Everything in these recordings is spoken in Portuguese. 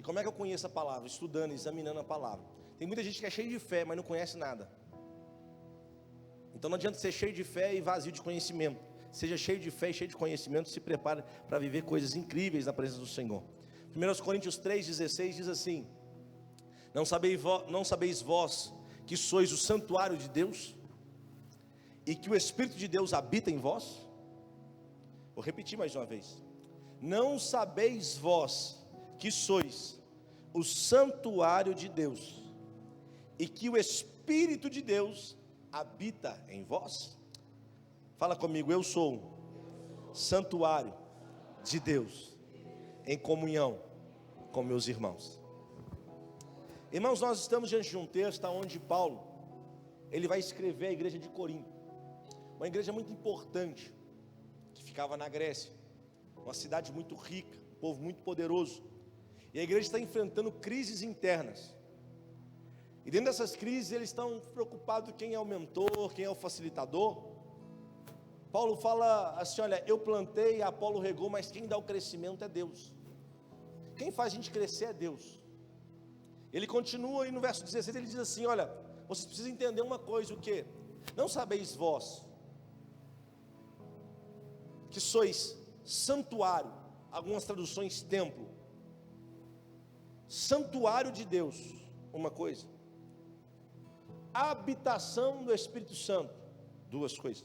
como é que eu conheço a palavra? Estudando, examinando a palavra. Tem muita gente que é cheia de fé, mas não conhece nada. Então não adianta ser cheio de fé e vazio de conhecimento. Seja cheio de fé e cheio de conhecimento, se prepare para viver coisas incríveis na presença do Senhor. 1 Coríntios 3,16 diz assim: não sabeis vós que sois o santuário de Deus, e que o Espírito de Deus habita em vós? Vou repetir mais uma vez. Não sabeis vós que sois o santuário de Deus, e que o Espírito de Deus habita em vós? Fala comigo, eu sou santuário de Deus, em comunhão com meus irmãos. Irmãos, nós estamos diante de um texto onde Paulo, ele vai escrever a igreja de Corinto, uma igreja muito importante, que ficava na Grécia, uma cidade muito rica, um povo muito poderoso, e a igreja está enfrentando crises internas, e dentro dessas crises eles estão preocupados quem é o mentor, quem é o facilitador. Paulo fala assim, olha, eu plantei, Apolo regou, mas quem dá o crescimento é Deus. Quem faz a gente crescer é Deus. Ele continua e no verso 16 ele diz assim, olha, vocês precisam entender uma coisa, o que? Não sabeis vós que sois santuário, algumas traduções templo, santuário de Deus, uma coisa, habitação do Espírito Santo, duas coisas.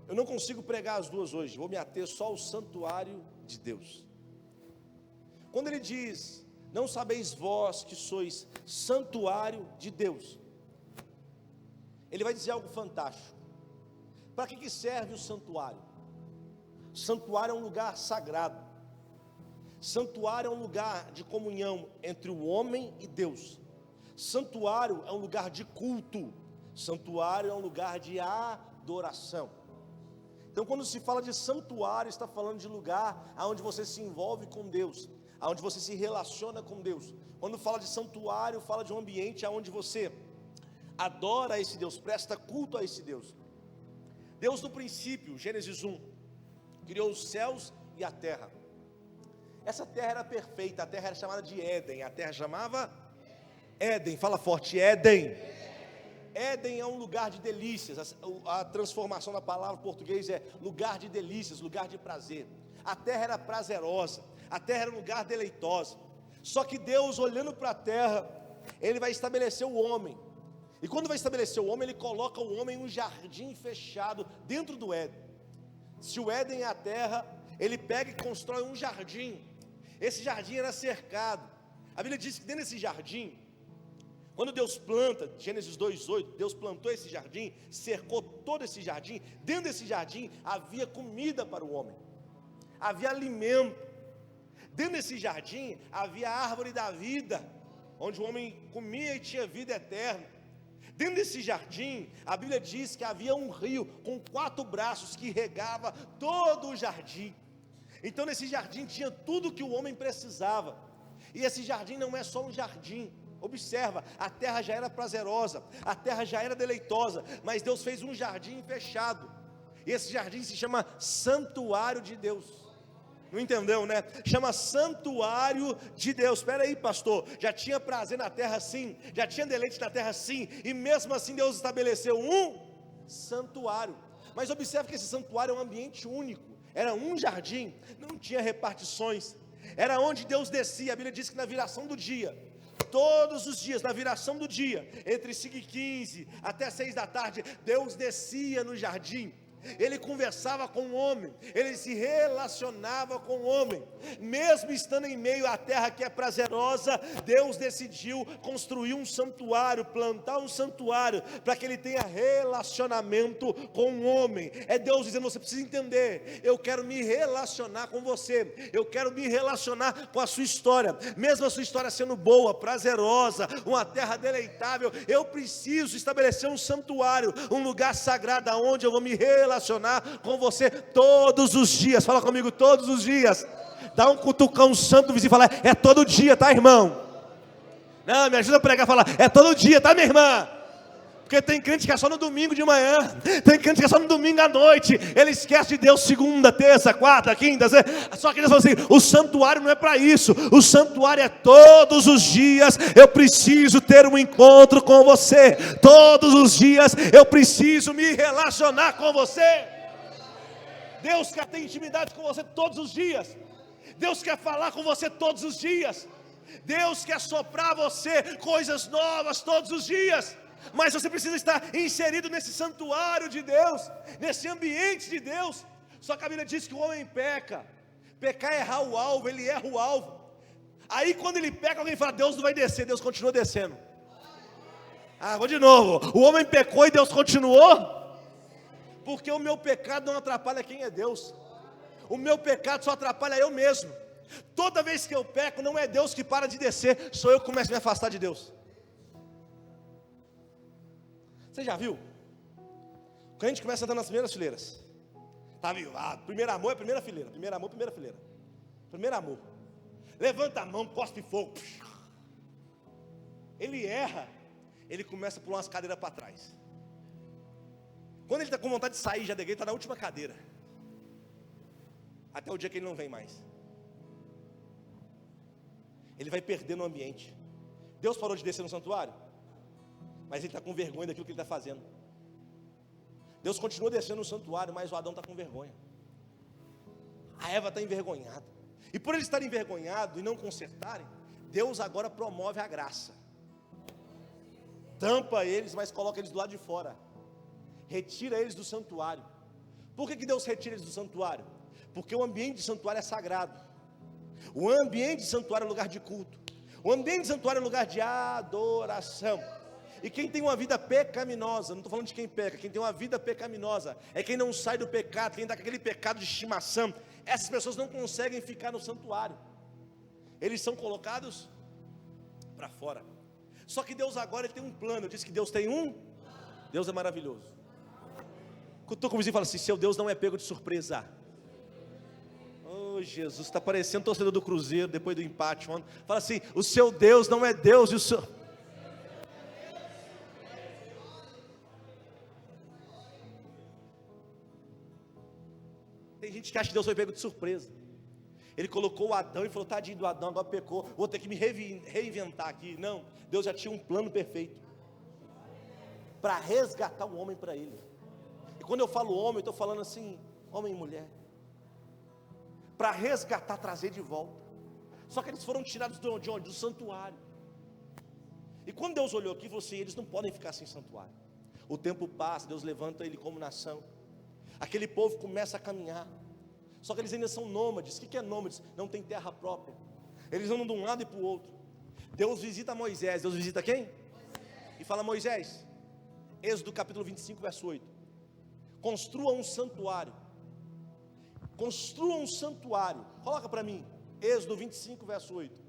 Eu não consigo pregar as duas hoje, vou me ater só ao santuário de Deus. Quando ele diz, não sabeis vós que sois santuário de Deus, ele vai dizer algo fantástico. Para que serve o santuário? Santuário é um lugar sagrado. Santuário é um lugar de comunhão entre o homem e Deus. Santuário é um lugar de culto. Santuário é um lugar de adoração. Então quando se fala de santuário, está falando de lugar onde você se envolve com Deus, onde você se relaciona com Deus. Quando fala de santuário, fala de um ambiente onde você adora a esse Deus, presta culto a esse Deus. Deus no princípio, Gênesis 1, criou os céus e a terra. Essa terra era perfeita, a terra era chamada de Éden, a terra chamava Éden, fala forte, Éden. Éden é um lugar de delícias, a transformação da palavra em português é lugar de delícias, lugar de prazer. A terra era prazerosa, a terra era um lugar deleitoso. Só que Deus, olhando para a terra, Ele vai estabelecer o homem. E quando vai estabelecer o homem, Ele coloca o homem em um jardim fechado dentro do Éden. Se o Éden é a terra, Ele pega e constrói um jardim. Esse jardim era cercado. A Bíblia diz que dentro desse jardim, quando Deus planta, Gênesis 2:8, Deus plantou esse jardim, cercou todo esse jardim. Dentro desse jardim havia comida para o homem, havia alimento. Dentro desse jardim havia a árvore da vida, onde o homem comia e tinha vida eterna. Dentro desse jardim, a Bíblia diz que havia um rio com 4 braços que regava todo o jardim. Então nesse jardim tinha tudo que o homem precisava. E esse jardim não é só um jardim. Observa, a terra já era prazerosa, a terra já era deleitosa, mas Deus fez um jardim fechado. E esse jardim se chama santuário de Deus. Não entendeu, né? Chama santuário de Deus. Espera aí, pastor, já tinha prazer na terra sim, já tinha deleite na terra sim, e mesmo assim Deus estabeleceu um santuário. Mas observe que esse santuário é um ambiente único, era um jardim, não tinha repartições, era onde Deus descia. A Bíblia diz que na viração do dia, todos os dias, na viração do dia, entre 5h15 até 6 da tarde, Deus descia no jardim. Ele conversava com o homem, ele se relacionava com o homem, mesmo estando em meio à terra que é prazerosa. Deus decidiu construir um santuário, plantar um santuário, para que ele tenha relacionamento com o homem. É Deus dizendo, você precisa entender, eu quero me relacionar com você, eu quero me relacionar com a sua história, mesmo a sua história sendo boa, prazerosa, uma terra deleitável, eu preciso estabelecer um santuário, um lugar sagrado, onde eu vou me relacionar com você todos os dias. Fala comigo, todos os dias. Dá um cutucão santo vizinho e fala, é todo dia, tá, irmão? Não, me ajuda a pregar, fala, é todo dia, tá, minha irmã? Porque tem crente que é só no domingo de manhã, tem crente que é só no domingo à noite, ele esquece de Deus segunda, terça, quarta, quinta, só que eles falam assim, o santuário não é para isso, o santuário é todos os dias, eu preciso ter um encontro com você, todos os dias eu preciso me relacionar com você. Deus quer ter intimidade com você todos os dias, Deus quer falar com você todos os dias, Deus quer soprar você coisas novas todos os dias. Mas você precisa estar inserido nesse santuário de Deus, nesse ambiente de Deus. Só que a Bíblia diz que o homem peca. Pecar é errar o alvo, ele erra o alvo. Aí quando ele peca, alguém fala, Deus não vai descer, Deus continua descendo. Vou de novo, o homem pecou e Deus continuou? Porque o meu pecado não atrapalha quem é Deus. O meu pecado só atrapalha eu mesmo. Toda vez que eu peco, não é Deus que para de descer, sou eu que começo a me afastar de Deus. Você já viu? Quando a gente começa a entrar nas primeiras fileiras, tá avivado, primeiro amor é primeira fileira, primeiro amor, primeira fileira, primeiro amor, levanta a mão, cospe fogo, ele erra, ele começa a pular umas cadeiras para trás. Quando ele está com vontade de sair já da igreja, está na última cadeira, até o dia que ele não vem mais. Ele vai perdendo o ambiente. Deus parou de descer no santuário, mas ele está com vergonha daquilo que ele está fazendo. Deus continua descendo no santuário, mas o Adão está com vergonha. A Eva está envergonhada. E por eles estarem envergonhados e não consertarem, Deus agora promove a graça. Tampa eles, mas coloca eles do lado de fora. Retira eles do santuário. Por que Deus retira eles do santuário? Porque o ambiente de santuário é sagrado. O ambiente de santuário é lugar de culto. O ambiente de santuário é lugar de adoração. E quem tem uma vida pecaminosa, não estou falando de quem peca, quem tem uma vida pecaminosa, é quem não sai do pecado, quem dá aquele pecado de estimação. Essas pessoas não conseguem ficar no santuário, eles são colocados para fora. Só que Deus agora ele tem um plano. Eu disse que Deus tem Deus é maravilhoso. Estou com o vizinho e falo assim, seu Deus não é pego de surpresa. Oh Jesus, está parecendo torcedor do Cruzeiro depois do empate. Fala assim, o seu Deus não é Deus e o seu... Tem gente que acha que Deus foi pego de surpresa. Ele colocou o Adão e falou, tadinho do Adão, agora pecou, vou ter que me reinventar aqui. Não, Deus já tinha um plano perfeito para resgatar o homem para ele. E quando eu falo homem, eu estou falando assim, homem e mulher, para resgatar, trazer de volta. Só que eles foram tirados de onde? Do santuário. E quando Deus olhou aqui, falou assim, eles não podem ficar sem santuário. O tempo passa, Deus levanta ele como nação. Aquele povo começa a caminhar. Só que eles ainda são nômades. O que é nômades? Não tem terra própria. Eles andam de um lado e para o outro. Deus visita Moisés. Deus visita quem? E fala, Moisés, Êxodo capítulo 25, verso 8. Construa um santuário. Construa um santuário. Coloca para mim. Êxodo 25, verso 8.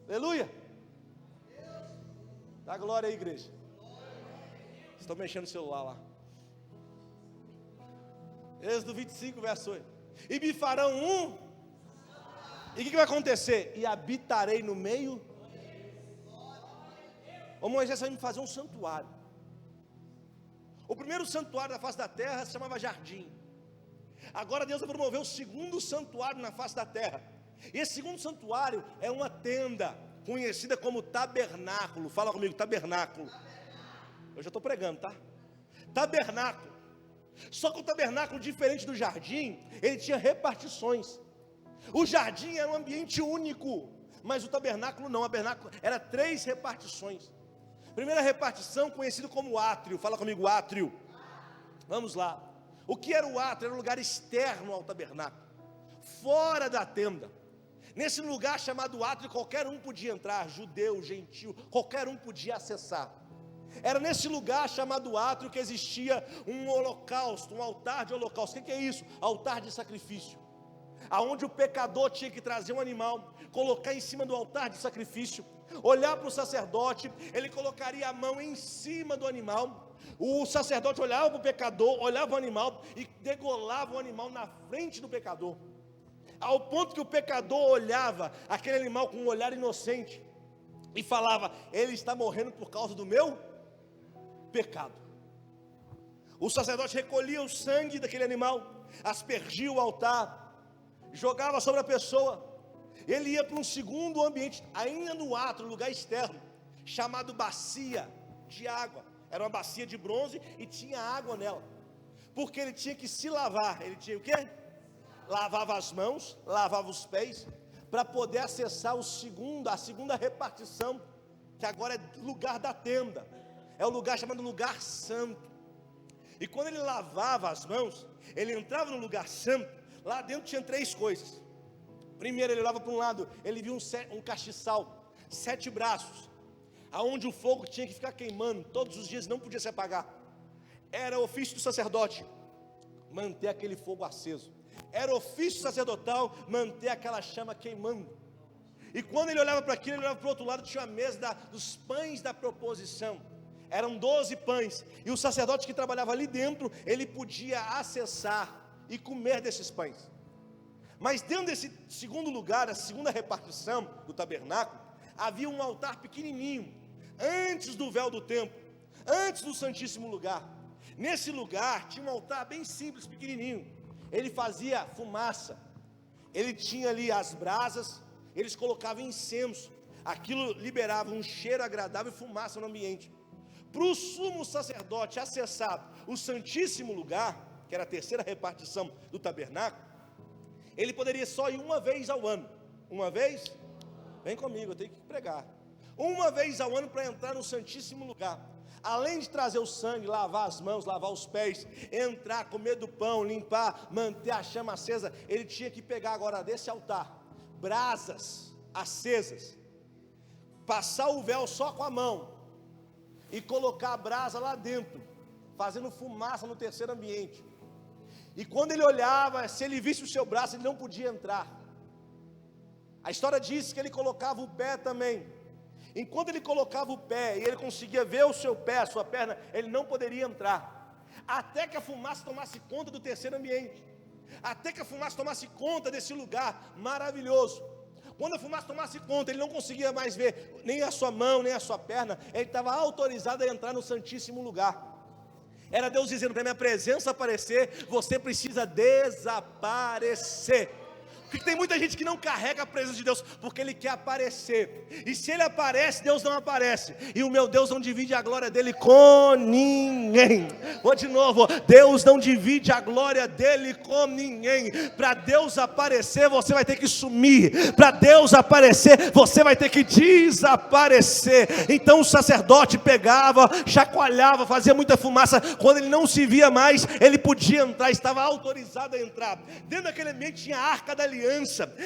Aleluia. Dá glória aí, igreja. Estão mexendo no celular lá. Êxodo 25, verso 8. E me farão E o que vai acontecer? E habitarei no meio. Ô Moisés vai me fazer um santuário. O primeiro santuário da face da terra se chamava jardim. Agora Deus vai promover o segundo santuário na face da terra. E esse segundo santuário é uma tenda, conhecida como tabernáculo. Fala comigo, tabernáculo. Eu já estou pregando, tá? Tabernáculo. Só que o tabernáculo, diferente do jardim, ele tinha repartições. O jardim era um ambiente único, mas o tabernáculo não. O tabernáculo era 3 repartições. Primeira repartição, conhecido como átrio. Fala comigo, átrio. Vamos lá. O que era o átrio? Era um lugar externo ao tabernáculo, fora da tenda. Nesse lugar chamado átrio, qualquer um podia entrar, judeu, gentil, qualquer um podia acessar. Era nesse lugar chamado átrio que existia um holocausto, um altar de holocausto. O que é isso? Altar de sacrifício. Aonde o pecador tinha que trazer um animal, colocar em cima do altar de sacrifício, olhar para o sacerdote, ele colocaria a mão em cima do animal. O sacerdote olhava para o pecador, olhava o animal e degolava o animal na frente do pecador, ao ponto que o pecador olhava aquele animal com um olhar inocente. e falava: ele está morrendo por causa do meu pecado. O sacerdote recolhia o sangue daquele animal, aspergia o altar, jogava sobre a pessoa. Ele ia para um segundo ambiente, ainda no átrio, lugar externo, chamado bacia de água. Era uma bacia de bronze e tinha água nela, porque ele tinha que se lavar. Ele tinha o quê? Lavava as mãos, lavava os pés, para poder acessar a segunda repartição, que agora é lugar da tenda. É o lugar chamado lugar santo. E quando ele lavava as mãos, ele entrava no lugar santo. Lá dentro tinha 3 coisas. Primeiro, ele olhava para um lado, ele viu um castiçal, 7 braços, aonde o fogo tinha que ficar queimando todos os dias, não podia se apagar. Era ofício do sacerdote manter aquele fogo aceso. Era ofício sacerdotal manter aquela chama queimando. E quando ele olhava para aquilo, ele olhava para o outro lado, tinha a mesa dos pães da proposição. Eram 12 pães, e o sacerdote que trabalhava ali dentro, ele podia acessar e comer desses pães. Mas dentro desse segundo lugar, a segunda repartição do tabernáculo, havia um altar pequenininho, antes do véu do templo, antes do santíssimo lugar. Nesse lugar tinha um altar bem simples, pequenininho. Ele fazia fumaça, ele tinha ali as brasas, eles colocavam incenso, aquilo liberava um cheiro agradável e fumaça no ambiente. Para o sumo sacerdote acessar o santíssimo lugar, que era a terceira repartição do tabernáculo, ele poderia só ir uma vez ao ano. Uma vez? Vem comigo, eu tenho que pregar. Uma vez ao ano para entrar no santíssimo lugar. Além de trazer o sangue, lavar as mãos, lavar os pés, entrar, comer do pão, limpar, manter a chama acesa, ele tinha que pegar agora desse altar brasas acesas, passar o véu só com a mão e colocar a brasa lá dentro, fazendo fumaça no terceiro ambiente. E quando ele olhava, se ele visse o seu braço, ele não podia entrar. A história diz que ele colocava o pé também. Enquanto ele colocava o pé e ele conseguia ver o seu pé, a sua perna, ele não poderia entrar, até que a fumaça tomasse conta do terceiro ambiente, até que a fumaça tomasse conta desse lugar maravilhoso. Quando a fumaça tomasse conta, ele não conseguia mais ver nem a sua mão, nem a sua perna, ele estava autorizado a entrar no santíssimo lugar. Era Deus dizendo: para minha presença aparecer, você precisa desaparecer. Porque tem muita gente que não carrega a presença de Deus, porque ele quer aparecer, e se ele aparece, Deus não aparece, e o meu Deus não divide a glória dele com ninguém. Vou de novo: Deus não divide a glória dele com ninguém. Para Deus aparecer, você vai ter que sumir. Para Deus aparecer, você vai ter que desaparecer. Então o sacerdote pegava, chacoalhava, fazia muita fumaça. Quando ele não se via mais, ele podia entrar, estava autorizado a entrar. Dentro daquele ambiente tinha a arca da aliança,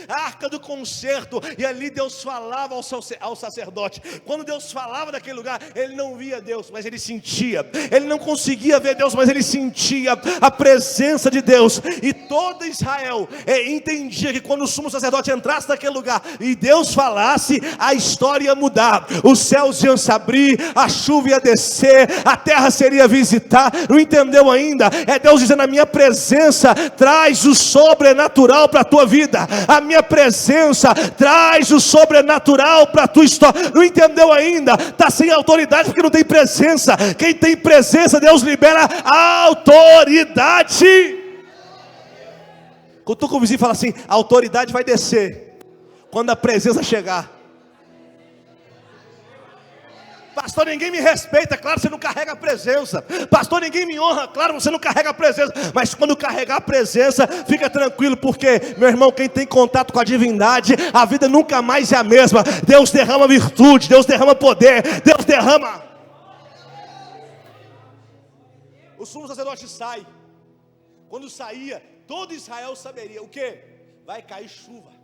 a arca do concerto, e ali Deus falava ao sacerdote. Quando Deus falava daquele lugar, ele não via Deus, mas ele sentia. Ele não conseguia ver Deus, mas ele sentia a presença de Deus. E todo Israel entendia que quando o sumo sacerdote entrasse naquele lugar e Deus falasse, a história ia mudar. Os céus iam se abrir, a chuva ia descer, a terra seria visitar. Não entendeu ainda? É Deus dizendo: a minha presença traz o sobrenatural para a tua vida. A minha presença traz o sobrenatural para a tua história. Não entendeu ainda? Está sem autoridade porque não tem presença. Quem tem presença, Deus libera autoridade. Cutuca o vizinho e fala assim: a autoridade vai descer quando a presença chegar. Pastor, ninguém me respeita. Claro, você não carrega a presença. Pastor, ninguém me honra. Claro, você não carrega a presença. Mas quando carregar a presença, fica tranquilo, porque, meu irmão, quem tem contato com a divindade, a vida nunca mais é a mesma. Deus derrama virtude, Deus derrama poder, Deus derrama. O sumo sacerdote sai. Quando saía, todo Israel saberia o quê? Vai cair chuva.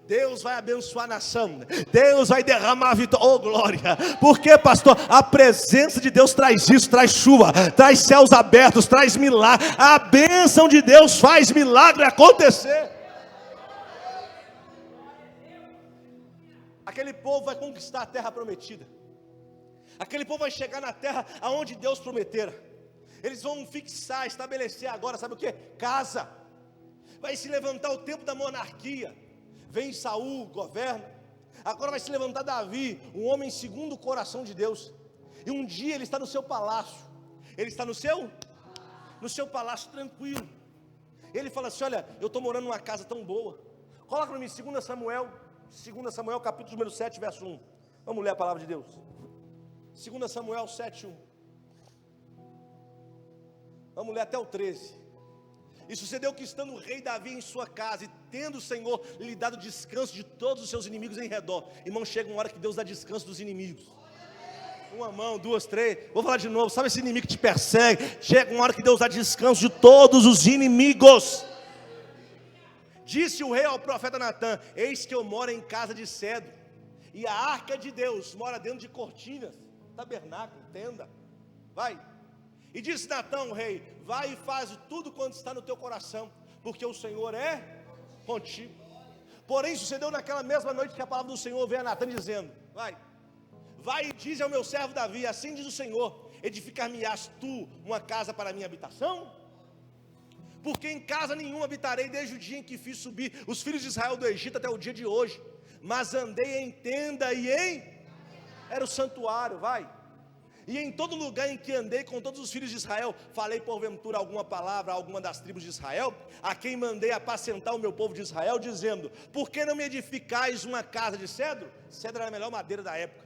Deus vai abençoar a nação. Deus vai derramar a vitória. Oh, glória. Por quê, pastor? A presença de Deus traz isso, traz chuva, traz céus abertos, traz milagre. A bênção de Deus faz milagre acontecer. Aquele povo vai conquistar a terra prometida. Aquele povo vai chegar na terra aonde Deus prometera. Eles vão fixar, estabelecer agora, sabe o que? Casa. Vai se levantar o tempo da monarquia. Vem Saul, governa. Agora vai se levantar Davi, um homem segundo o coração de Deus. E um dia ele está no seu palácio. Ele está no seu palácio tranquilo. Ele fala assim: olha, eu estou morando numa casa tão boa. Coloca para mim 2 Samuel capítulo número 7, verso 1. Vamos ler a palavra de Deus. 2 Samuel 7, 1. Vamos ler até o 13. E sucedeu que, estando o rei Davi em sua casa, e tendo o Senhor lhe dado descanso de todos os seus inimigos em redor. Irmão, chega uma hora que Deus dá descanso dos inimigos. Uma mão, duas, três. Vou falar de novo. Sabe esse inimigo que te persegue? Chega uma hora que Deus dá descanso de todos os inimigos. Disse o rei ao profeta Natã: eis que eu moro em casa de cedro, e a arca de Deus mora dentro de cortinas, tabernáculo, tenda. Vai. E disse Natã ao rei: vai e faz tudo quanto está no teu coração, porque o Senhor é contigo. Porém sucedeu naquela mesma noite que a palavra do Senhor veio a Natã dizendo: vai e diz ao meu servo Davi: assim diz o Senhor, edificar-me-ás tu uma casa para a minha habitação? Porque em casa nenhuma habitarei desde o dia em que fiz subir os filhos de Israel do Egito até o dia de hoje, mas andei em tenda e era o santuário, e em todo lugar em que andei com todos os filhos de Israel, falei porventura alguma palavra a alguma das tribos de Israel, a quem mandei apacentar o meu povo de Israel, dizendo: por que não me edificais uma casa de cedro? Cedro era a melhor madeira da época.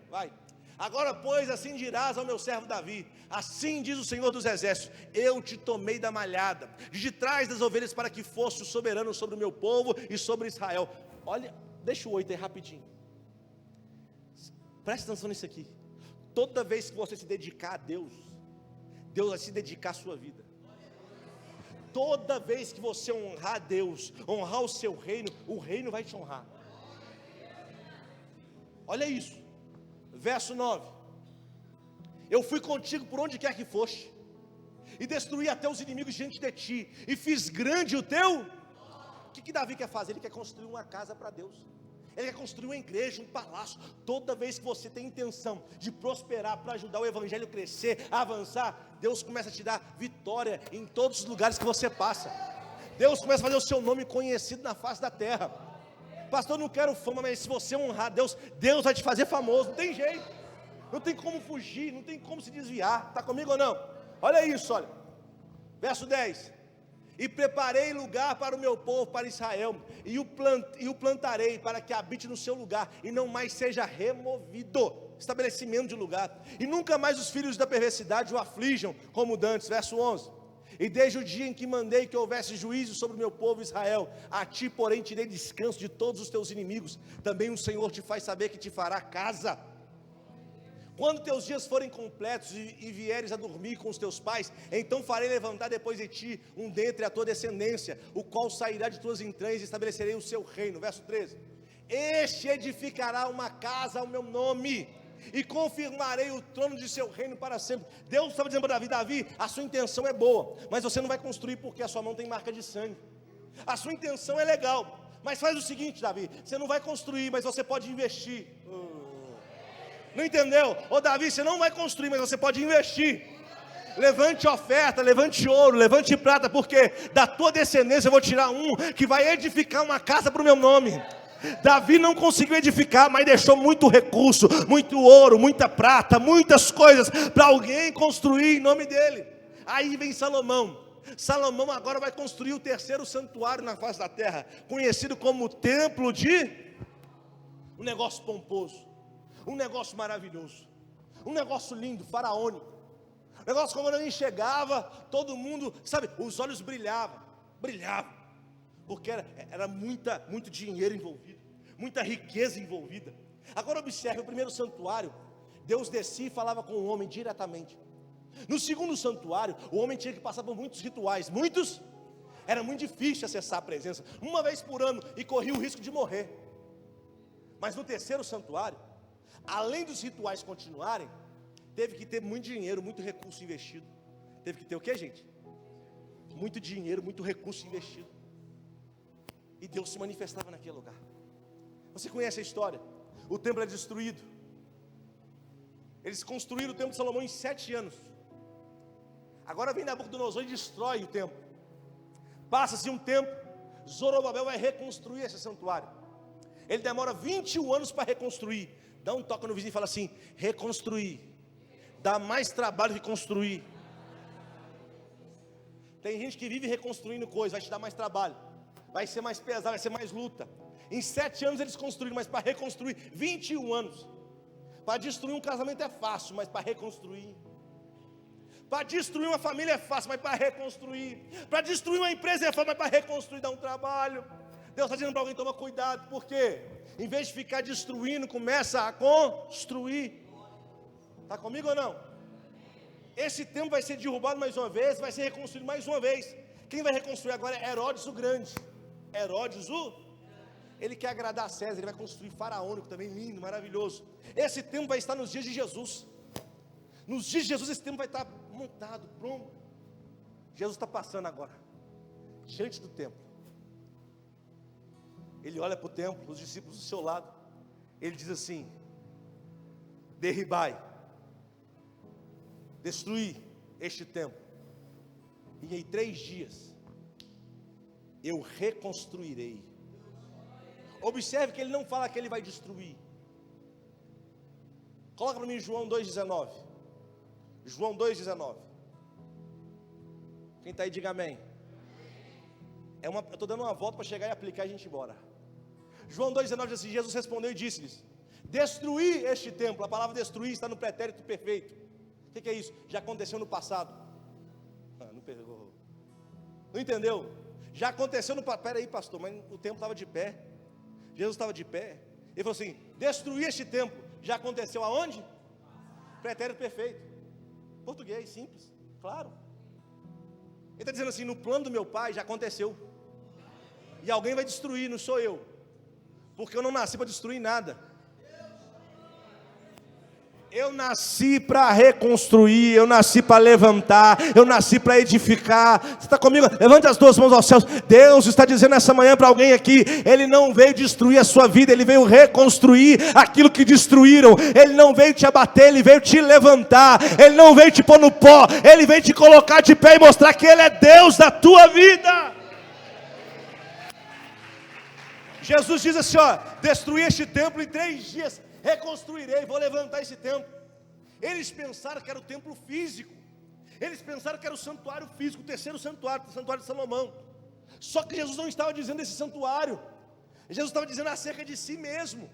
Agora, pois, assim dirás ao meu servo Davi: assim diz o Senhor dos Exércitos, eu te tomei da malhada, de trás das ovelhas, para que fosse o soberano sobre o meu povo e sobre Israel. Olha, deixa o 8 aí rapidinho. Presta atenção nisso aqui. Toda vez que você se dedicar a Deus, Deus vai se dedicar à sua vida. Toda vez que você honrar a Deus, honrar o seu reino, o reino vai te honrar. Olha isso. Verso 9: eu fui contigo por onde quer que foste, e destruí até os inimigos diante de ti, e fiz grande o teu. O que Davi quer fazer? Ele quer construir uma casa para Deus. Ele quer construir uma igreja, um palácio. Toda vez que você tem intenção de prosperar, para ajudar o evangelho a crescer, a avançar, Deus começa a te dar vitória em todos os lugares que você passa. Deus começa a fazer o seu nome conhecido na face da terra. Pastor, eu não quero fama, mas se você honrar Deus, Deus vai te fazer famoso. Não tem jeito, não tem como fugir, não tem como se desviar. Está comigo ou não? Olha isso, olha. Verso 10: e preparei lugar para o meu povo, para Israel, e o plantarei para que habite no seu lugar, e não mais seja removido. Estabelecimento de lugar. E nunca mais os filhos da perversidade o aflijam como dantes. Verso 11: e desde o dia em que mandei que houvesse juízo sobre o meu povo Israel, a ti porém te dei descanso de todos os teus inimigos. Também o Senhor te faz saber que te fará casa. Quando teus dias forem completos e vieres a dormir com os teus pais, então farei levantar depois de ti um dentre a tua descendência, o qual sairá de tuas entranhas, e estabelecerei o seu reino. Verso 13: este edificará uma casa ao meu nome, e confirmarei o trono de seu reino para sempre. Deus estava dizendo para Davi: Davi, a sua intenção é boa, mas você não vai construir porque a sua mão tem marca de sangue. A sua intenção é legal, mas faz o seguinte, Davi, você não vai construir, mas você pode investir. Não entendeu? Ô Davi, você não vai construir, mas você pode investir. Levante oferta, levante ouro, levante prata, porque da tua descendência eu vou tirar um que vai edificar uma casa para o meu nome. Davi não conseguiu edificar, mas deixou muito recurso, muito ouro, muita prata, muitas coisas para alguém construir em nome dele. Aí vem Salomão. Salomão agora vai construir o terceiro santuário na face da terra, conhecido como o templo de... um negócio pomposo, um negócio maravilhoso, um negócio lindo, faraônico. Um negócio que quando alguém chegava, todo mundo, sabe, os olhos brilhavam, porque era muito dinheiro envolvido, muita riqueza envolvida. Agora observe, o primeiro santuário, Deus descia e falava com o homem diretamente. No segundo santuário, o homem tinha que passar por muitos rituais, era muito difícil acessar a presença, uma vez por ano, e corria o risco de morrer. Mas no terceiro santuário, além dos rituais continuarem, teve que ter muito dinheiro, muito recurso investido. Teve que ter o que, gente? Muito dinheiro, muito recurso investido. E Deus se manifestava naquele lugar. Você conhece a história? O templo é destruído. Eles construíram o templo de Salomão em 7 anos. Agora vem Nabucodonosor e destrói o templo. Passa-se um tempo, Zorobabel vai reconstruir esse santuário. ele demora 21 anos para reconstruir. Dá um toque no vizinho e fala assim: reconstruir dá mais trabalho que construir. Tem gente que vive reconstruindo coisas, vai te dar mais trabalho, vai ser mais pesado, vai ser mais luta. Em 7 anos eles construíram, mas para reconstruir 21 anos. Para destruir um casamento é fácil, mas para reconstruir. Para destruir uma família é fácil, mas para reconstruir. Para destruir uma empresa é fácil, mas para reconstruir dá um trabalho. Deus está dizendo para alguém: toma cuidado, porque em vez de ficar destruindo, começa a construir. Está comigo ou não? Esse templo vai ser derrubado mais uma vez, vai ser reconstruído mais uma vez. Quem vai reconstruir agora é Herodes o Grande. Ele quer agradar a César, ele vai construir faraônico também, lindo, maravilhoso. Esse templo vai estar nos dias de Jesus. Nos dias de Jesus esse templo vai estar montado, pronto. Jesus está passando agora, diante do templo. Ele olha para o templo, os discípulos do seu lado. Ele diz assim: derribai, destruir este templo, e em 3 dias eu reconstruirei. Observe que ele não fala que ele vai destruir. Coloca para mim João 2,19. João 2,19. Quem está aí, diga amém. Eu estou dando uma volta para chegar e aplicar e a gente ir embora. João 2,19 diz assim: Jesus respondeu e disse-lhes: destruir este templo. A palavra destruir está no pretérito perfeito. O que é isso? Já aconteceu no passado. Não pegou. Não entendeu? Já aconteceu no passado. Espera aí, pastor, mas o templo estava de pé. Jesus estava de pé. Ele falou assim: destruir este templo. Já aconteceu aonde? Pretérito perfeito. Português, simples, claro. Ele está dizendo assim: no plano do meu pai já aconteceu. E alguém vai destruir, não sou eu. Porque eu não nasci para destruir nada. Eu nasci para reconstruir, eu nasci para levantar, eu nasci para edificar. Você está comigo? Levante as 2 mãos aos céus. Deus está dizendo essa manhã para alguém aqui: Ele não veio destruir a sua vida, Ele veio reconstruir aquilo que destruíram. Ele não veio te abater, Ele veio te levantar. Ele não veio te pôr no pó, Ele veio te colocar de pé e mostrar que Ele é Deus da tua vida. Jesus diz assim: ó, destruir este templo em 3 dias reconstruirei, vou levantar esse templo. Eles pensaram que era o templo físico, eles pensaram que era o santuário físico, o 3º santuário, o santuário de Salomão. Só que Jesus não estava dizendo desse santuário, Jesus estava dizendo acerca de si mesmo.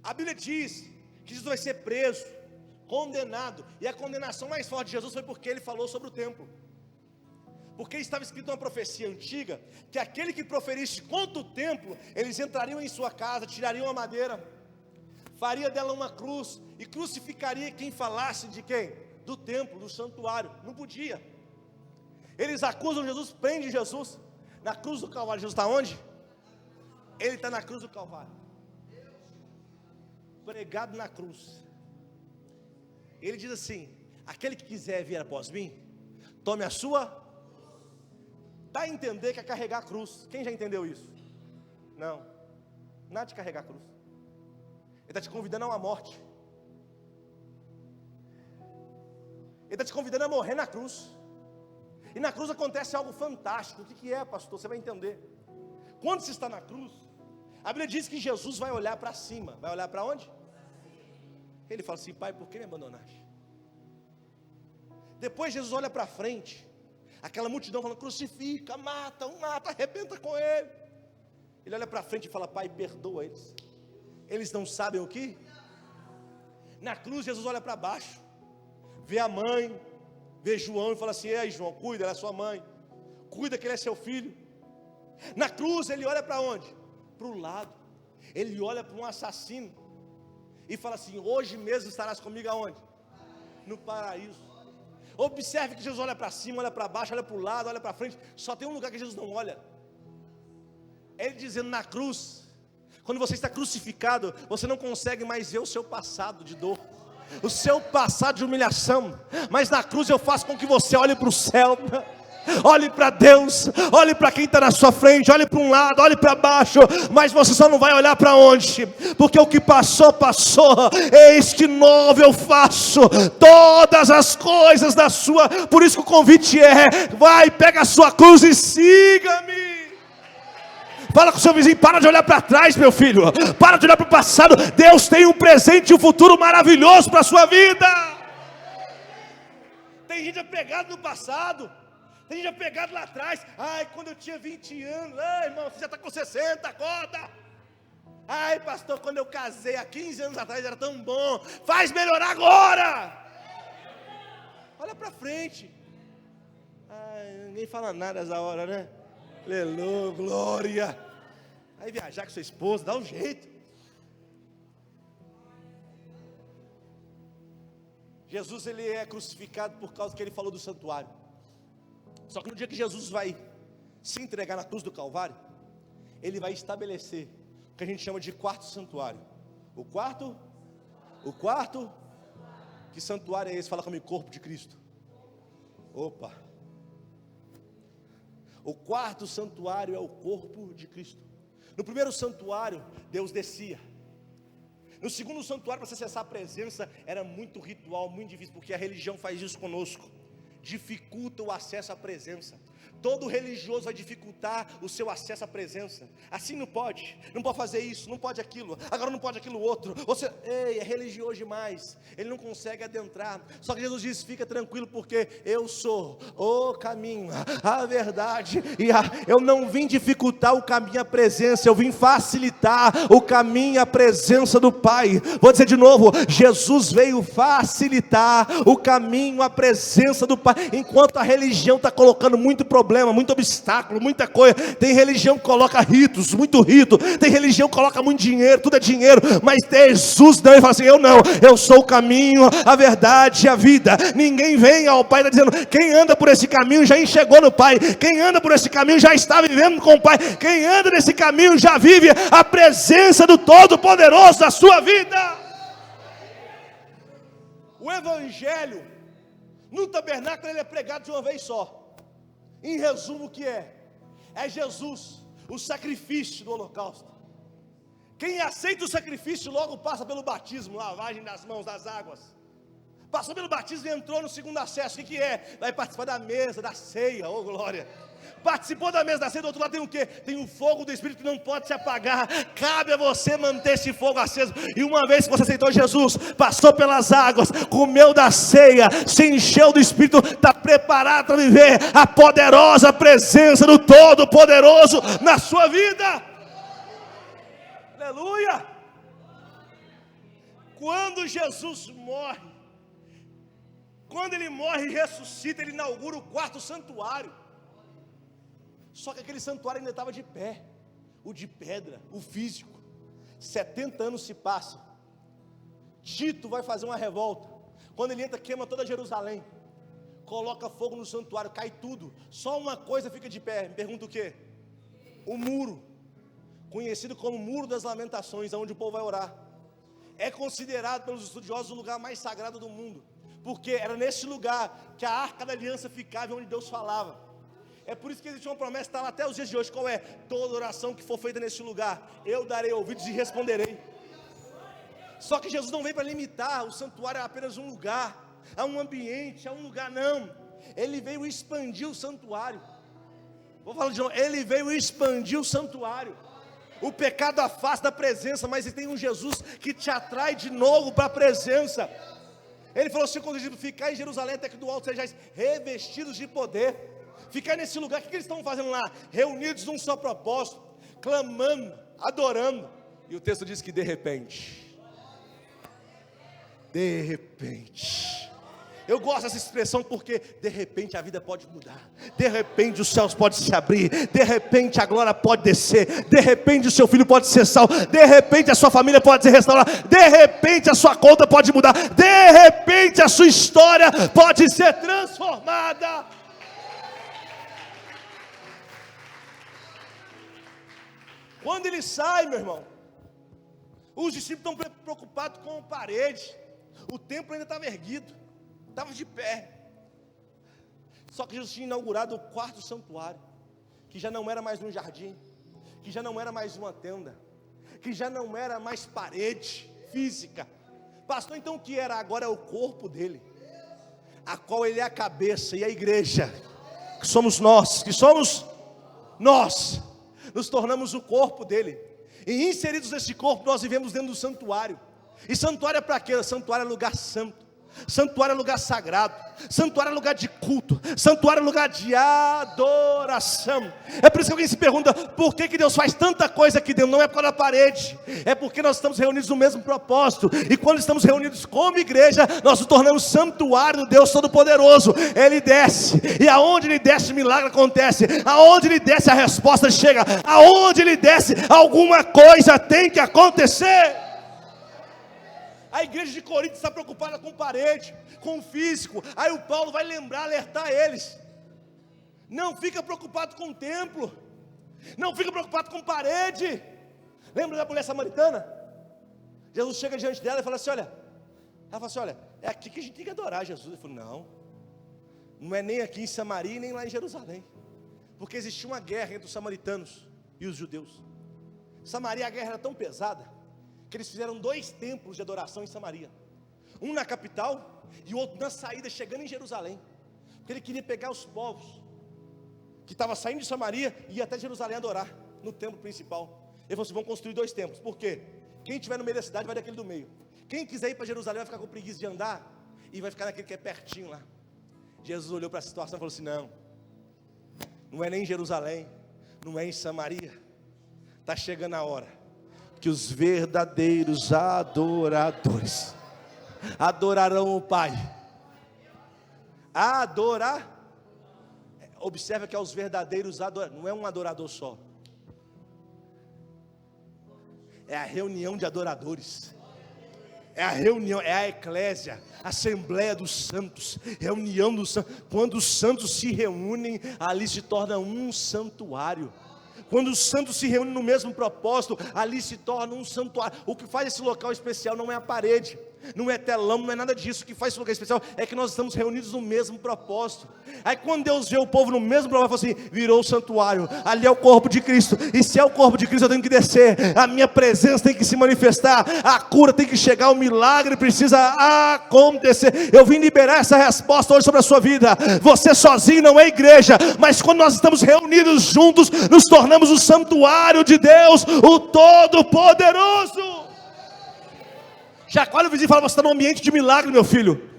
A Bíblia diz que Jesus vai ser preso, condenado, e a condenação mais forte de Jesus foi porque ele falou sobre o templo. Porque estava escrito uma profecia antiga, que aquele que proferisse contra o templo, eles entrariam em sua casa, tirariam a madeira, faria dela uma cruz, e crucificaria quem falasse de quem? Do templo, do santuário. Não podia. Eles acusam Jesus, prendem Jesus, na cruz do Calvário. Jesus está onde? Ele está na cruz do Calvário, pregado na cruz. Ele diz assim: aquele que quiser vir após mim, tome a sua. Dá a entender que é carregar a cruz. Quem já entendeu isso? Não. Nada de carregar a cruz. Ele está te convidando a uma morte. Ele está te convidando a morrer na cruz. E na cruz acontece algo fantástico. O que é, pastor? Você vai entender. Quando você está na cruz, a Bíblia diz que Jesus vai olhar para cima. Vai olhar para onde? Ele fala assim: Pai, por que me abandonaste? Depois Jesus olha para frente. Aquela multidão falando: crucifica, mata, arrebenta com ele. Ele olha para frente e fala: Pai, perdoa eles. Eles não sabem o que? Na cruz Jesus olha para baixo, vê a mãe, vê João e fala assim: ei João, cuida, ela é sua mãe, cuida que ele é seu filho. Na cruz ele olha para onde? Para o lado. Ele olha para um assassino e fala assim: hoje mesmo estarás comigo aonde? No paraíso. Observe que Jesus olha para cima, olha para baixo, olha para o lado, olha para frente. Só tem um lugar que Jesus não olha. Ele dizendo: na cruz, quando você está crucificado, você não consegue mais ver o seu passado de dor, o seu passado de humilhação. Mas na cruz eu faço com que você olhe para o céu, olhe para Deus, olhe para quem está na sua frente, olhe para um lado, olhe para baixo. Mas você só não vai olhar para onde? Porque o que passou, passou. Eis que novo eu faço todas as coisas da sua. Por isso que o convite é: vai, pega a sua cruz e siga-me. Fala com o seu vizinho, para de olhar para trás, meu filho. Para de olhar para o passado. Deus tem um presente e um futuro maravilhoso para a sua vida. Tem gente apegada no passado. Tem gente apegada lá atrás. Ai, quando eu tinha 20 anos. Ai, irmão, você já está com 60, acorda. Ai, pastor, quando eu casei há 15 anos atrás era tão bom. Faz melhorar agora. Olha para frente. Ai, ninguém fala nada nessa hora, né? Aleluia, glória. Aí viajar com sua esposa, dá um jeito. Jesus, ele é crucificado por causa que ele falou do santuário. Só que no dia que Jesus vai se entregar na cruz do Calvário, ele vai estabelecer o que a gente chama de quarto santuário. O quarto, que santuário é esse? Fala comigo, corpo de Cristo. Opa. O quarto santuário é o corpo de Cristo. No primeiro santuário, Deus descia. No segundo santuário, para você acessar a presença, era muito ritual, muito difícil, porque a religião faz isso conosco. Dificulta o acesso à presença. Todo religioso vai dificultar o seu acesso à presença. Assim não pode fazer isso, não pode aquilo, agora não pode aquilo outro. Você, é religioso demais, ele não consegue adentrar. Só que Jesus diz, fica tranquilo, porque eu sou o caminho, a verdade eu não vim dificultar o caminho à presença, eu vim facilitar o caminho à presença do Pai. Vou dizer de novo, Jesus veio facilitar o caminho à presença do Pai. Enquanto a religião está colocando muito problema, muito obstáculo, muita coisa. Tem religião que coloca ritos, muito rito. Tem religião que coloca muito dinheiro, tudo é dinheiro. Mas Jesus não, ele fala assim, eu sou o caminho, a verdade e a vida. Ninguém vem ao Pai, está dizendo, quem anda por esse caminho já enxergou no Pai. Quem anda por esse caminho já está vivendo com o Pai. Quem anda nesse caminho já vive a presença do Todo-Poderoso na sua vida. O Evangelho no tabernáculo ele é pregado de uma vez só. Em resumo, o que é? É Jesus, o sacrifício do holocausto. Quem aceita o sacrifício logo passa pelo batismo, lavagem das mãos, das águas. Passou pelo batismo e entrou no segundo acesso. O que é? Vai participar da mesa, da ceia, oh glória. Participou da mesa da ceia, do outro lado tem o quê? Tem o fogo do Espírito que não pode se apagar. Cabe a você manter esse fogo aceso. E uma vez que você aceitou Jesus, passou pelas águas, comeu da ceia, se encheu do Espírito, está preparado para viver a poderosa presença do Todo-Poderoso na sua vida. Aleluia. Quando Jesus morre, quando ele morre e ressuscita, ele inaugura o quarto santuário. Só que aquele santuário ainda estava de pé, o de pedra, o físico. 70 anos se passam. Tito vai fazer uma revolta. Quando ele entra, queima toda Jerusalém, coloca fogo no santuário, cai tudo. Só uma coisa fica de pé. Me pergunta o quê? O muro, conhecido como Muro das Lamentações, onde o povo vai orar. É considerado pelos estudiosos o lugar mais sagrado do mundo, porque era nesse lugar que a Arca da Aliança ficava, onde Deus falava. É por isso que existe uma promessa, está lá até os dias de hoje. Qual é? Toda oração que for feita nesse lugar, eu darei ouvidos e responderei. Só que Jesus não veio para limitar o santuário a apenas um lugar, a um ambiente, a um lugar, não. Ele veio expandir o santuário. Vou falar de novo, ele veio expandir o santuário. O pecado afasta da presença, mas tem um Jesus que te atrai de novo para a presença. Ele falou assim, quando ficar em Jerusalém até que do alto sejais revestidos de poder. Ficar nesse lugar, o que eles estão fazendo lá? Reunidos num só propósito, clamando, adorando. E o texto diz que de repente, eu gosto dessa expressão porque de repente a vida pode mudar, de repente os céus podem se abrir, de repente a glória pode descer, de repente o seu filho pode ser salvo, de repente a sua família pode ser restaurada, de repente a sua conta pode mudar, de repente a sua história pode ser transformada. Quando ele sai, meu irmão, os discípulos estão preocupados com a parede. O templo ainda estava erguido, estava de pé. Só que Jesus tinha inaugurado o quarto santuário, que já não era mais um jardim, que já não era mais uma tenda, que já não era mais parede física. Pastor, então o que era? Agora é o corpo dele, a qual ele é a cabeça, e a igreja, que somos nós, nos tornamos o corpo dele. E inseridos nesse corpo, nós vivemos dentro do santuário. E santuário é para quê? Santuário é lugar santo. Santuário é lugar sagrado. Santuário é lugar de culto. Santuário é lugar de adoração. É por isso que alguém se pergunta: por que Deus faz tanta coisa aqui dentro? Não é por causa da parede, é porque nós estamos reunidos no mesmo propósito. E quando estamos reunidos como igreja, nós nos tornamos santuário do Deus Todo-Poderoso. Ele desce, e aonde Ele desce, o milagre acontece. Aonde Ele desce, a resposta chega. Aonde Ele desce, alguma coisa tem que acontecer. A igreja de Corinto está preocupada com parede, com o físico. Aí o Paulo vai lembrar, alertar eles: não fica preocupado com o templo, não fica preocupado com parede. Lembra da mulher samaritana? Jesus chega diante dela e fala assim: olha, ela fala assim: olha, é aqui que a gente tem que adorar Jesus. Ele falou: não é nem aqui em Samaria, nem lá em Jerusalém, porque existia uma guerra entre os samaritanos e os judeus. Samaria, a guerra era tão pesada que eles fizeram 2 templos de adoração em Samaria, um na capital e o outro na saída, chegando em Jerusalém, porque ele queria pegar os povos que estavam saindo de Samaria e ir até Jerusalém adorar no templo principal. Ele falou assim: vão construir 2 templos, por quê? Quem estiver no meio da cidade vai daquele do meio, quem quiser ir para Jerusalém vai ficar com preguiça de andar e vai ficar naquele que é pertinho lá. Jesus olhou para a situação e falou assim: não é nem em Jerusalém, não é em Samaria, está chegando a hora que os verdadeiros adoradores adorarão o Pai. Adorar, observa que é os verdadeiros adoradores, não é um adorador só, é a reunião de adoradores. É a reunião, é a eclésia, assembleia dos santos, reunião dos santos. Quando os santos se reúnem, ali se torna um santuário. Quando os santos se reúnem no mesmo propósito, ali se torna um santuário. O que faz esse local especial não é a parede, não é telão, não é nada disso. O que faz esse lugar especial é que nós estamos reunidos no mesmo propósito. Aí quando Deus vê o povo no mesmo propósito, fala assim: virou o santuário, ali é o corpo de Cristo. E se é o corpo de Cristo, eu tenho que descer, a minha presença tem que se manifestar, a cura tem que chegar, o milagre precisa acontecer. Eu vim liberar essa resposta hoje sobre a sua vida. Você sozinho não é igreja, mas quando nós estamos reunidos juntos, nos tornamos o santuário de Deus, o Todo-Poderoso. Chacoalha o vizinho e fala: você está no ambiente de milagre, meu filho.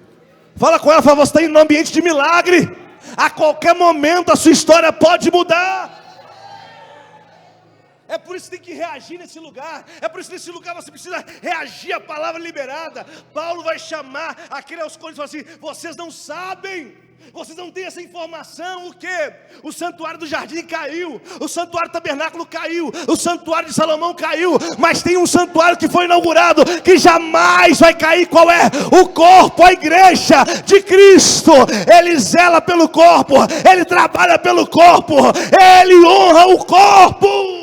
Fala com ela, fala: você está indo no ambiente de milagre. A qualquer momento a sua história pode mudar. É por isso que tem que reagir nesse lugar. É por isso que nesse lugar você precisa reagir à palavra liberada. Paulo vai chamar aquele aos Coríntios e fala assim: vocês não sabem, vocês não têm essa informação. O que? O santuário do jardim caiu, o santuário do tabernáculo caiu, o santuário de Salomão caiu, mas tem um santuário que foi inaugurado, que jamais vai cair. Qual é? O corpo, a igreja de Cristo. Ele zela pelo corpo, ele trabalha pelo corpo, ele honra o corpo.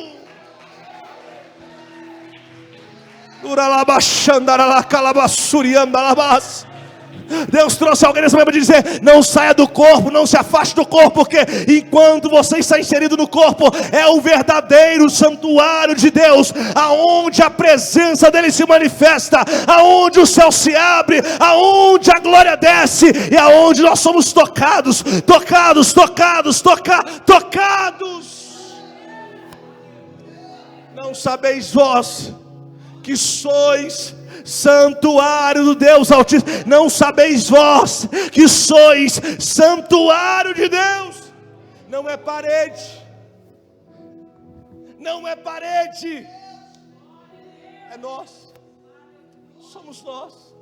Deus trouxe alguém nessa manhã para dizer: não saia do corpo, não se afaste do corpo, porque enquanto você está inserido no corpo, é o verdadeiro santuário de Deus, aonde a presença dele se manifesta, aonde o céu se abre, aonde a glória desce, e aonde nós somos tocados. Não sabeis vós que sois santuário do Deus Altíssimo? Não sabeis vós que sois santuário de Deus? Não é parede, não é parede, é nós, somos nós.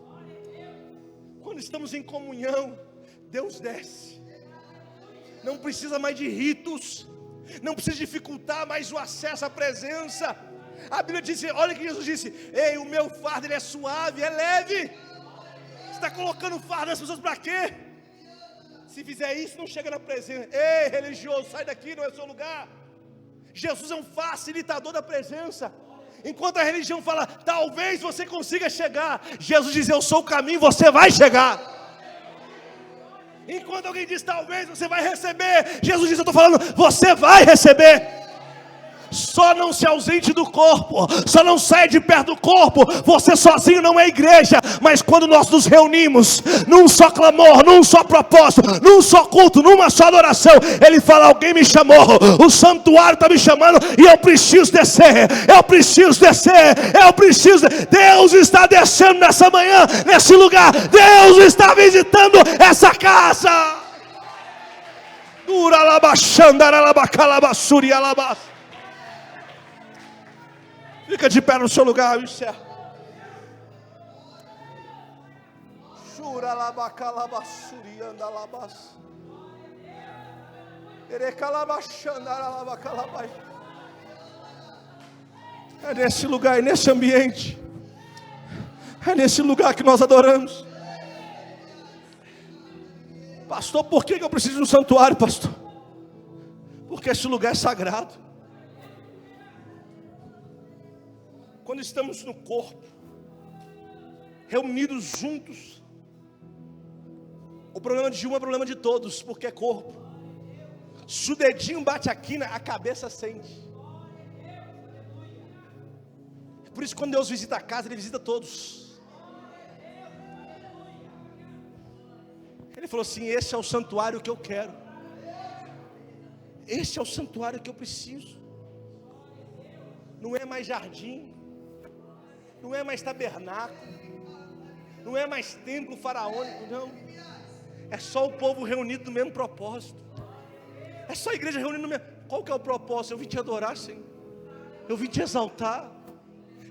Quando estamos em comunhão, Deus desce. Não precisa mais de ritos, não precisa dificultar mais o acesso à presença. A Bíblia diz: olha o que Jesus disse: ei, o meu fardo ele é suave, é leve. Você está colocando fardo nas pessoas para quê? Se fizer isso, não chega na presença. Ei, religioso, sai daqui, não é o seu lugar. Jesus é um facilitador da presença. Enquanto a religião fala: talvez você consiga chegar, Jesus diz: eu sou o caminho, você vai chegar. Enquanto alguém diz: talvez você vai receber, Jesus diz: eu estou falando, você vai receber. Só não se ausente do corpo, só não saia de perto do corpo. Você sozinho não é igreja, mas quando nós nos reunimos num só clamor, num só propósito, num só culto, numa só adoração, ele fala: alguém me chamou, o santuário está me chamando e eu preciso descer, eu preciso descer, eu preciso. Deus está descendo nessa manhã, nesse lugar. Deus está visitando essa casa. Fica de pé no seu lugar, encerra. É nesse lugar, é nesse ambiente, é nesse lugar que nós adoramos. Pastor, por que eu preciso de um santuário, pastor? Porque esse lugar é sagrado. Quando estamos no corpo, reunidos juntos, o problema de um é o problema de todos, porque é corpo. Se o dedinho bate aqui, a cabeça sente. Por isso, quando Deus visita a casa, Ele visita todos. Ele falou assim: esse é o santuário que eu quero, esse é o santuário que eu preciso. Não é mais jardim, não é mais tabernáculo, não é mais templo faraônico, não. É só o povo reunido no mesmo propósito. É só a igreja reunida no mesmo. Qual que é o propósito? Eu vim te adorar, Senhor. Eu vim te exaltar.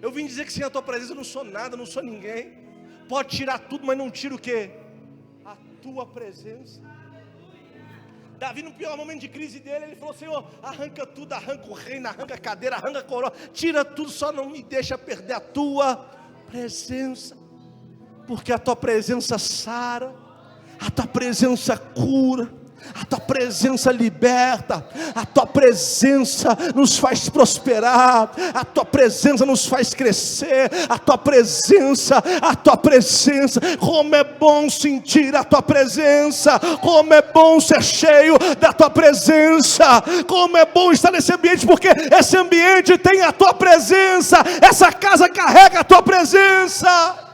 Eu vim dizer que sem a tua presença eu não sou nada, não sou ninguém. Pode tirar tudo, mas não tira o quê? A tua presença. Davi, no pior momento de crise dele, ele falou: Senhor, arranca tudo, arranca o reino, arranca a cadeira, arranca a coroa, tira tudo, só não me deixa perder a tua presença. Porque a tua presença sara, a tua presença cura, a tua presença liberta, a tua presença nos faz prosperar, a tua presença nos faz crescer, a tua presença, como é bom sentir a tua presença, como é bom ser cheio da tua presença, como é bom estar nesse ambiente, porque esse ambiente tem a tua presença, essa casa carrega a tua presença.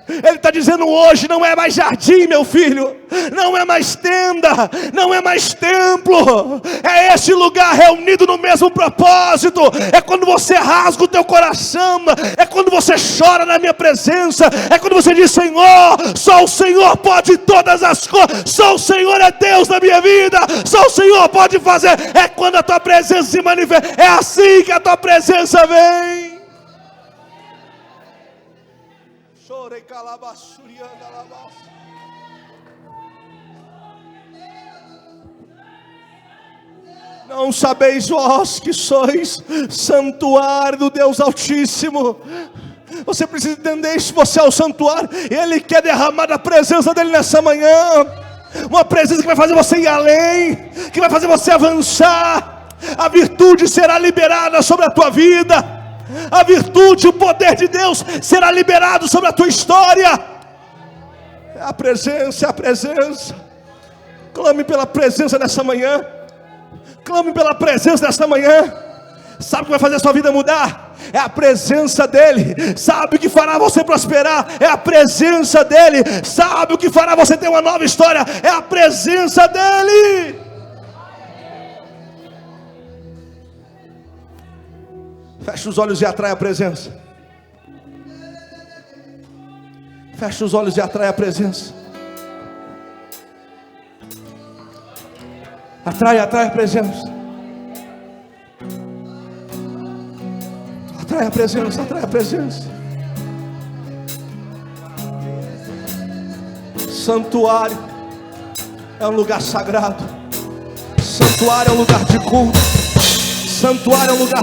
Ele está dizendo hoje: não é mais jardim, meu filho, não é mais tenda, não é mais templo, é esse lugar reunido no mesmo propósito. É quando você rasga o teu coração, é quando você chora na minha presença, é quando você diz: Senhor, só o Senhor pode todas as coisas, só o Senhor é Deus na minha vida, só o Senhor pode fazer. É quando a tua presença se manifesta, é assim que a tua presença vem. Não sabeis vós que sois santuário do Deus Altíssimo? Você precisa entender isso. Você é o santuário. Ele quer derramar a presença dele nessa manhã. Uma presença que vai fazer você ir além, que vai fazer você avançar. A virtude será liberada sobre a tua vida. A virtude, o poder de Deus será liberado sobre a tua história. É a presença, é a presença. Clame pela presença nessa manhã. Clame pela presença nessa manhã. Sabe o que vai fazer a sua vida mudar? É a presença dele. Sabe o que fará você prosperar? É a presença dele. Sabe o que fará você ter uma nova história? É a presença dele. Feche os olhos e atrai a presença. Feche os olhos e atrai a presença. Atrai a presença. Atrai a presença, atrai a presença. Santuário é um lugar sagrado. Santuário é um lugar de culto. Santuário é um lugar